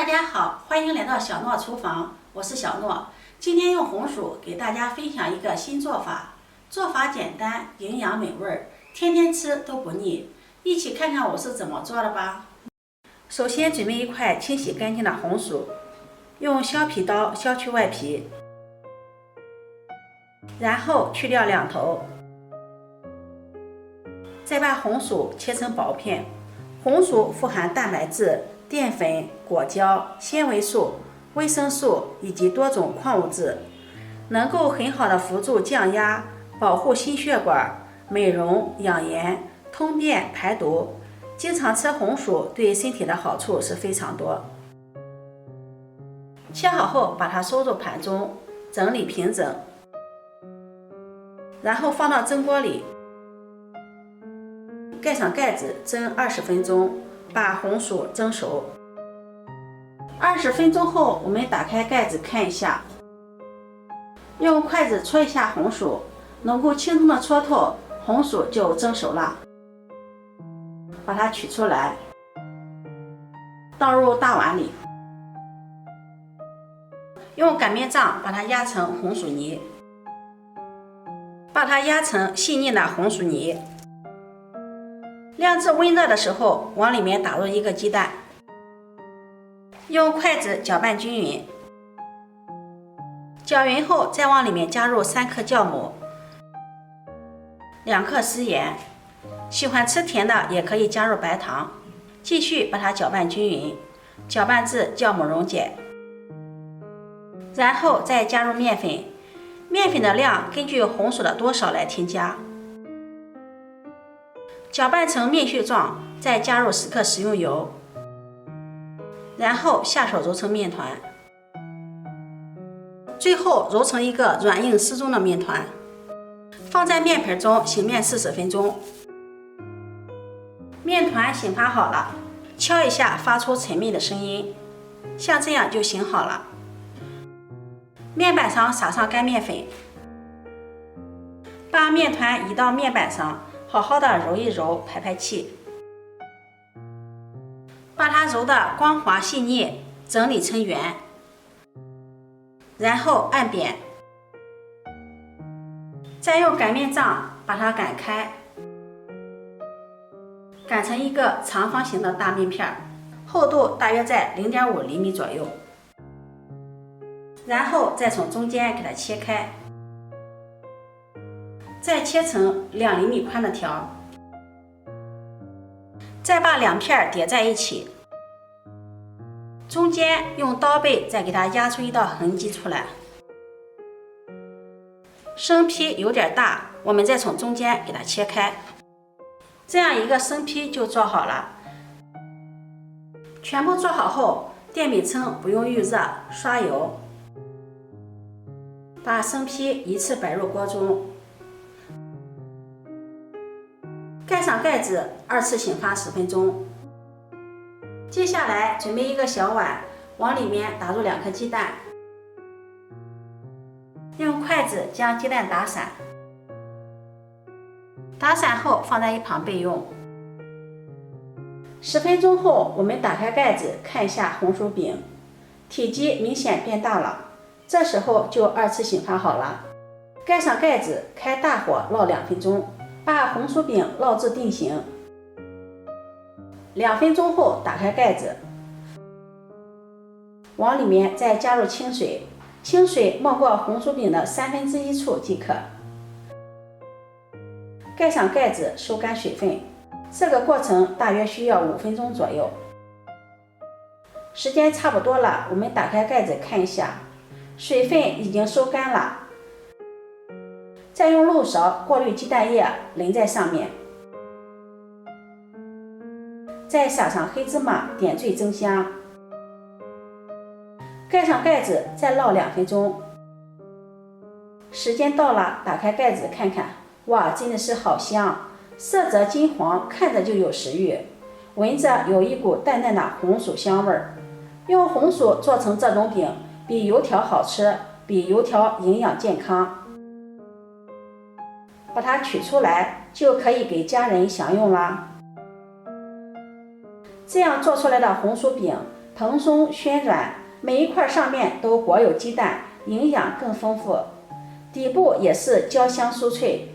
家好，欢迎来到小诺厨房，我是小诺。今天用红薯给大家分享一个新做法，做法简单，营养美味，天天吃都不腻。一起看看我是怎么做的吧。首先准备一块清洗干净的红薯，用削皮刀削去外皮，然后去掉两头，再把红薯切成薄片。红薯富含蛋白质、淀粉、果胶、纤维素、维生素以及多种矿物质，能够很好的辅助降压、保护心血管、美容、养颜、通便、排毒。经常吃红薯对身体的好处是非常多。切好后，把它收入盘中，整理平整，然后放到蒸锅里，盖上盖子蒸20分钟，把红薯蒸熟。20分钟后，我们打开盖子看一下，用筷子戳一下红薯，能够轻松的戳透，红薯就蒸熟了。把它取出来，倒入大碗里，用擀面杖把它压成红薯泥，把它压成细腻的红薯泥。晾至温热的时候，往里面打入一个鸡蛋，用筷子搅拌均匀。搅匀后，再往里面加入3克酵母、2克食盐，喜欢吃甜的也可以加入白糖。继续把它搅拌均匀，搅拌至酵母溶解，然后再加入面粉，面粉的量根据红薯的多少来添加。搅拌成面絮状，再加入10克食用油，然后下手揉成面团，最后揉成一个软硬适中的面团，放在面盆中醒面40分钟。面团醒发好了，敲一下发出沉闷的声音，像这样就醒好了。面板上撒上干面粉，把面团移到面板上，好好的揉一揉，排排气，把它揉得光滑细腻，整理成圆，然后按扁，再用擀面杖把它擀开，擀成一个长方形的大面片，厚度大约在0.5厘米左右，然后再从中间给它切开，再切成2厘米宽的条，再把2片叠在一起，中间用刀背再给它压出一道痕迹出来。生坯有点大，我们再从中间给它切开，这样一个生坯就做好了。全部做好后，电饼铛不用预热，刷油，把生坯依次摆入锅中，盖上盖子，2次醒发10分钟。接下来准备一个小碗，往里面打入2颗鸡蛋，用筷子将鸡蛋打散，打散后放在一旁备用。10分钟后，我们打开盖子看一下红薯饼，体积明显变大了，这时候就2次醒发好了。盖上盖子，开大火烙2分钟，把红薯饼烙至定型。2分钟后打开盖子，往里面再加入清水，清水没过红薯饼的1/3处即可。盖上盖子收干水分，这个过程大约需要5分钟左右。时间差不多了，我们打开盖子看一下，水分已经收干了。再用漏勺过滤鸡蛋液淋在上面，再撒上黑芝麻点缀增香。盖上盖子再烙2分钟。时间到了，打开盖子看看，哇，真的是好香，色泽金黄，看着就有食欲，闻着有一股淡淡的红薯香味儿。用红薯做成这种饼，比油条好吃，比油条营养健康。把它取出来，就可以给家人享用啦。这样做出来的红薯饼，蓬松暄软，每一块上面都裹有鸡蛋，营养更丰富。底部也是焦香酥脆。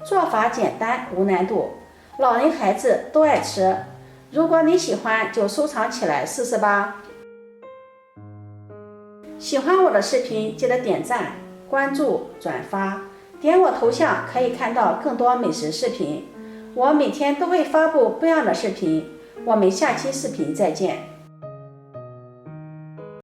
做法简单无难度，老人孩子都爱吃。如果你喜欢，就收藏起来试试吧。喜欢我的视频，记得点赞、关注、转发，点我头像可以看到更多美食视频。我每天都会发布不一样的视频，我们下期视频再见。